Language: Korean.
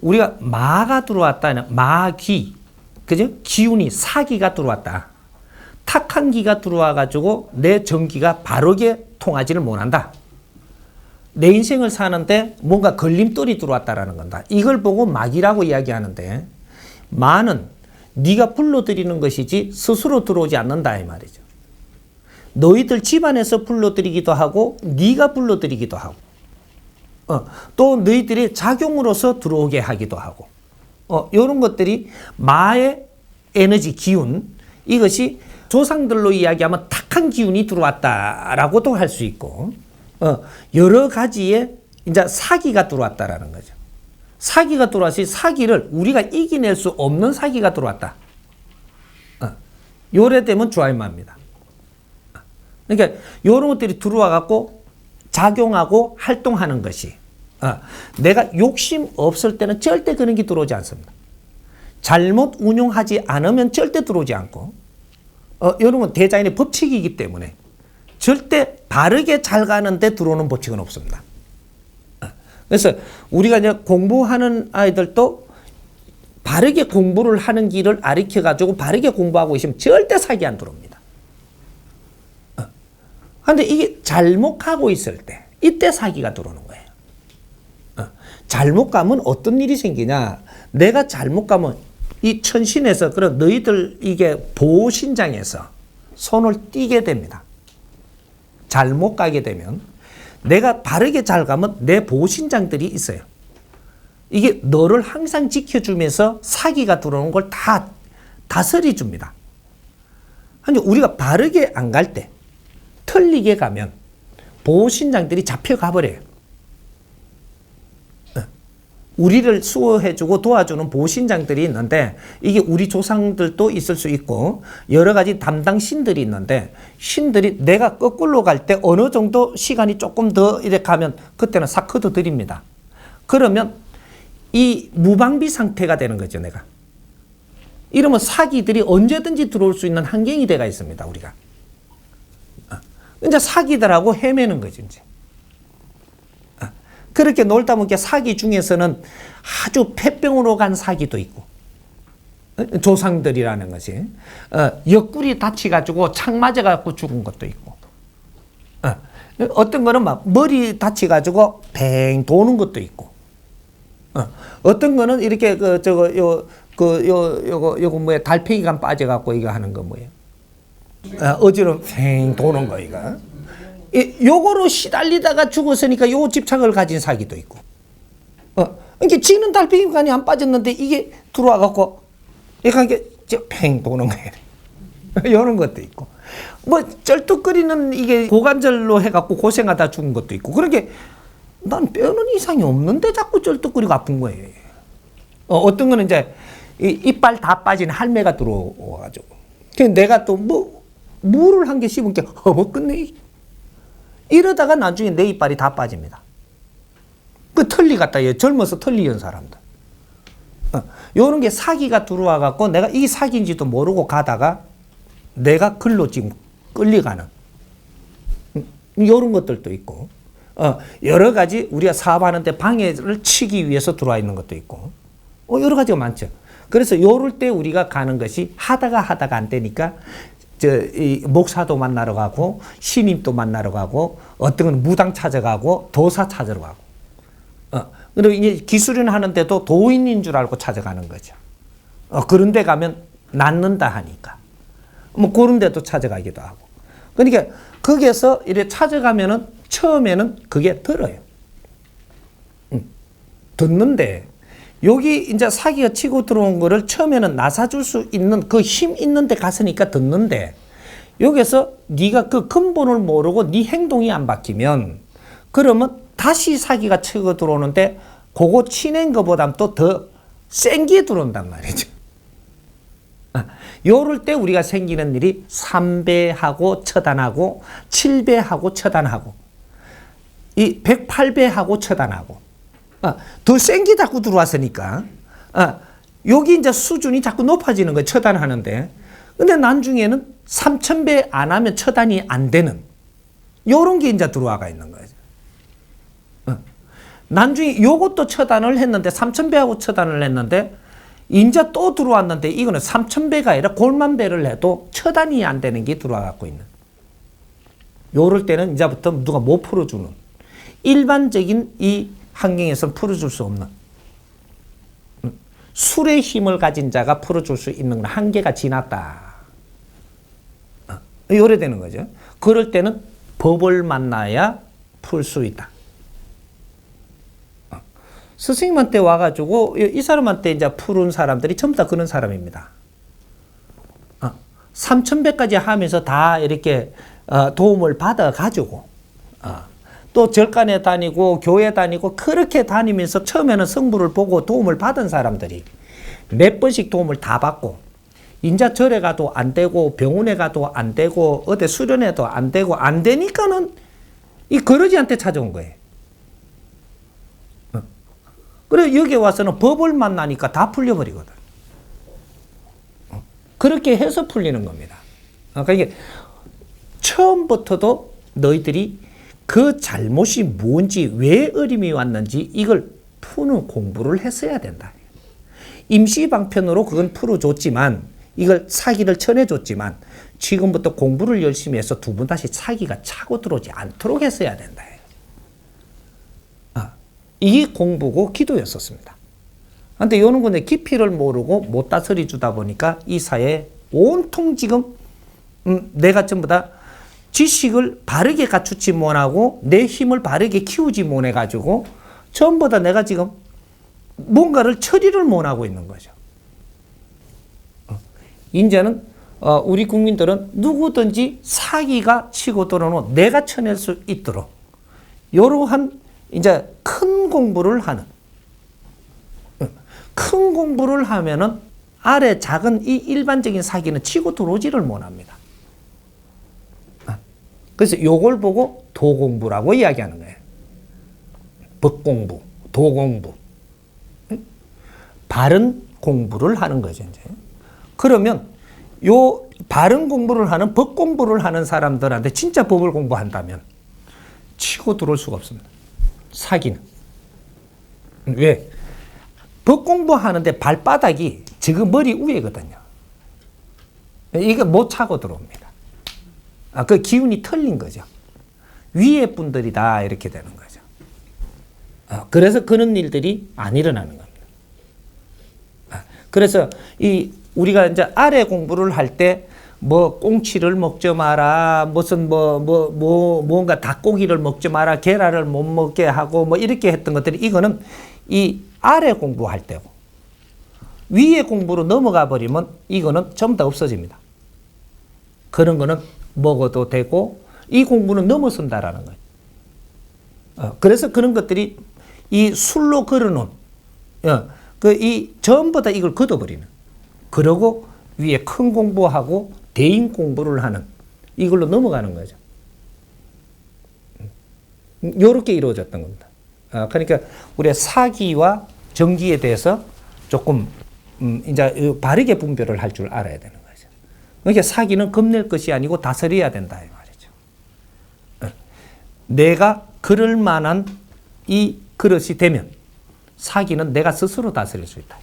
우리가 마가 들어왔다는 마귀, 그죠? 기운이 사기가 들어왔다. 탁한 기가 들어와 가지고 내 전기가 바르게 통하지를 못한다. 내 인생을 사는데 뭔가 걸림돌이 들어왔다라는 건다. 이걸 보고 마귀라고 이야기하는데, 마는 네가 불러들이는 것이지 스스로 들어오지 않는다 이 말이죠. 너희들 집안에서 불러들이기도 하고 네가 불러들이기도 하고, 또 너희들이 작용으로서 들어오게 하기도 하고, 이런 것들이 마의 에너지 기운, 이것이 조상들로 이야기하면 탁한 기운이 들어왔다라고도 할 수 있고, 여러 가지의 이제 사기가 들어왔다라는 거죠. 사기가 들어와서 사기를 우리가 이겨낼 수 없는 사기가 들어왔다. 요래 되면 주아이마입니다. 그러니까 이런 것들이 들어와 갖고 작용하고 활동하는 것이, 내가 욕심 없을 때는 절대 그런 게 들어오지 않습니다. 잘못 운용하지 않으면 절대 들어오지 않고, 이런 건 대자연의 법칙이기 때문에 절대 바르게 잘 가는데 들어오는 법칙은 없습니다. 그래서 우리가 이제 공부하는 아이들도 바르게 공부를 하는 길을 가르쳐 가지고 바르게 공부하고 있으면 절대 사기 안 들어옵니다. 그런데 이게 잘못 가고 있을 때, 이때 사기가 들어오는 거예요. 잘못 가면 어떤 일이 생기냐? 내가 잘못 가면 이 천신에서, 그런 너희들 이게 보호신장에서 손을 띄게 됩니다. 잘못 가게 되면, 내가 바르게 잘 가면 내 보호신장들이 있어요. 이게 너를 항상 지켜주면서 사기가 들어오는 걸 다 다스려 줍니다. 아니, 우리가 바르게 안 갈 때, 틀리게 가면 보호신장들이 잡혀가 버려요. 우리를 수호해주고 도와주는 보호신장들이 있는데, 이게 우리 조상들도 있을 수 있고 여러 가지 담당 신들이 있는데, 신들이 내가 거꾸로 갈 때 어느 정도 시간이 조금 더 이렇게 가면 그때는 사커도 드립니다. 그러면 이 무방비 상태가 되는 거죠. 내가 이러면 사기들이 언제든지 들어올 수 있는 환경이 돼가 있습니다. 우리가 이제 사기들하고 헤매는 거죠. 이제 그렇게 놀다 보니까 사기 중에서는 아주 폐병으로 간 사기도 있고, 조상들이라는 것이 옆구리 다치가지고 창 맞아갖고 죽은 것도 있고, 어떤 거는 막 머리 다치가지고 뱅 도는 것도 있고, 어떤 거는 이렇게 요거 뭐야, 달팽이가 빠져갖고 이거 하는 거 뭐예요? 어지럼 뱅 도는 거 이거. 요거로 시달리다가 죽었으니까 요 집착을 가진 사기도 있고, 이게 지는 달팽이관이 안 빠졌는데 이게 들어와갖고 이렇게 팽 도는 거예요. 이런 것도 있고, 뭐 쩔뚝거리는 이게 고관절로 해갖고 고생하다 죽은 것도 있고, 그렇게 난 뼈는 이상이 없는데 자꾸 쩔뚝거리고 아픈 거예요. 어떤 거는 이제 이빨 다 빠진 할매가 들어와가지고, 내가 또 뭐 물을 한 개 씹은 게 허벅끝네. 이러다가 나중에 내 이빨이 다 빠집니다. 그 털리 같다. 젊어서 털리 연 사람들. 요런 게 사기가 들어와 갖고 내가 이 사기인지도 모르고 가다가 내가 글로 지금 끌려가는 요런 것들도 있고, 여러 가지 우리가 사업하는데 방해를 치기 위해서 들어와 있는 것도 있고, 여러 가지가 많죠. 그래서 요럴 때 우리가 가는 것이 하다가 안 되니까 이 목사도 만나러 가고, 신임도 만나러 가고, 어떤 건 무당 찾아가고, 도사 찾으러 가고, 그리고 이제 기술인 하는데도 도인인 줄 알고 찾아가는 거죠. 그런 데 가면 낫는다 하니까 뭐 그런 데도 찾아가기도 하고. 그러니까 거기에서 이렇게 찾아가면은 처음에는 그게 들어요. 듣는데, 여기 이제 사기가 치고 들어온 거를 처음에는 나사줄 수 있는 그 힘 있는 데 갔으니까 듣는데, 여기서 네가 그 근본을 모르고 네 행동이 안 바뀌면, 그러면 다시 사기가 치고 들어오는데 그거 치는 것보다 또 더 센 게 들어온단 말이죠. 요럴 때 우리가 생기는 일이 3배하고 처단하고, 7배하고 처단하고, 이 108배하고 처단하고, 더 센 게 자꾸 들어왔으니까, 여기 이제 수준이 자꾸 높아지는 거예요. 처단하는데. 근데 나중에는 3000배 안 하면 처단이 안 되는 요런 게 이제 들어와가 있는 거죠. 나중에 요것도 처단을 했는데 3,000배하고 처단을 했는데 인자 또 들어왔는데 이거는 3,000배가 아니라 골만배를 해도 처단이 안 되는 게 들어와 갖고 있는. 요럴 때는 이제부터 누가 못 풀어주는, 일반적인 이 환경에서는 풀어줄 수 없는, 술의 힘을 가진 자가 풀어줄 수 있는 한계가 지났다. 요래 되는 거죠. 그럴 때는 법을 만나야 풀 수 있다. 스승님한테 와가지고 이 사람한테 이제 푸른 사람들이 전부 다 그런 사람입니다. 3,000배까지 하면서 다 이렇게 도움을 받아가지고 또 절간에 다니고 교회 다니고 그렇게 다니면서 처음에는 성부를 보고 도움을 받은 사람들이 몇 번씩 도움을 다 받고 인자 절에 가도 안 되고 병원에 가도 안 되고 어디 수련회도 안 되고 안 되니까는 이 거러지한테 찾아온 거예요. 그래 여기 와서는 법을 만나니까 다 풀려버리거든. 그렇게 해서 풀리는 겁니다. 그러니까 이게 처음부터도 너희들이 그 잘못이 뭔지 왜 어림이 왔는지 이걸 푸는 공부를 했어야 된다. 임시방편으로 그건 풀어줬지만 이걸 사기를 쳐내줬지만 지금부터 공부를 열심히 해서 두 번 다시 사기가 차고 들어오지 않도록 했어야 된다. 이 공부고 기도였었습니다. 그런데 요는 근데 깊이를 모르고 못 다스리 주다 보니까 이 사회에 온통 지금 내가 전부 다 지식을 바르게 갖추지 못하고 내 힘을 바르게 키우지 못해가지고 전부 다 내가 지금 뭔가를 처리를 못하고 있는 거죠. 이제는 우리 국민들은 누구든지 사기가 치고 들어오는 내가 쳐낼 수 있도록 이러한 이제 큰 공부를 하는, 큰 공부를 하면은 아래 작은 이 일반적인 사기는 치고 들어오지를 못합니다. 그래서 요걸 보고 도공부라고 이야기하는 거예요. 법공부, 도공부. 바른 공부를 하는 거죠, 이제. 그러면 요 바른 공부를 하는 법 공부를 하는 사람들한테 진짜 법을 공부한다면 치고 들어올 수가 없습니다. 사기는. 왜? 법 공부하는데 발바닥이 지금 머리 위에거든요. 이게 못 차고 들어옵니다. 그 기운이 틀린 거죠. 위에 분들이다 이렇게 되는 거죠. 그래서 그런 일들이 안 일어나는 겁니다. 그래서 이 우리가 이제 아래 공부를 할 때 뭐 꽁치를 먹지 마라, 무슨 뭔가 닭고기를 먹지 마라, 계란을 못 먹게 하고 뭐 이렇게 했던 것들이 이거는 이 아래 공부할 때고 위에 공부로 넘어가 버리면 이거는 전부 다 없어집니다. 그런 거는 먹어도 되고 이 공부는 넘어선다라는 거예요. 그래서 그런 것들이 이 술로 걸어놓은 이 전부 다 이걸 걷어버리는. 그러고 위에 큰 공부하고 대인 공부를 하는 이걸로 넘어가는 거죠. 이렇게 이루어졌던 겁니다. 그러니까 우리가 사기와 정기에 대해서 조금 이제 바르게 분별을 할 줄 알아야 되는 거죠. 그러니까 사기는 겁낼 것이 아니고 다스려야 된다 이 말이죠. 내가 그럴 만한 이 그릇이 되면 사기는 내가 스스로 다스릴 수 있다.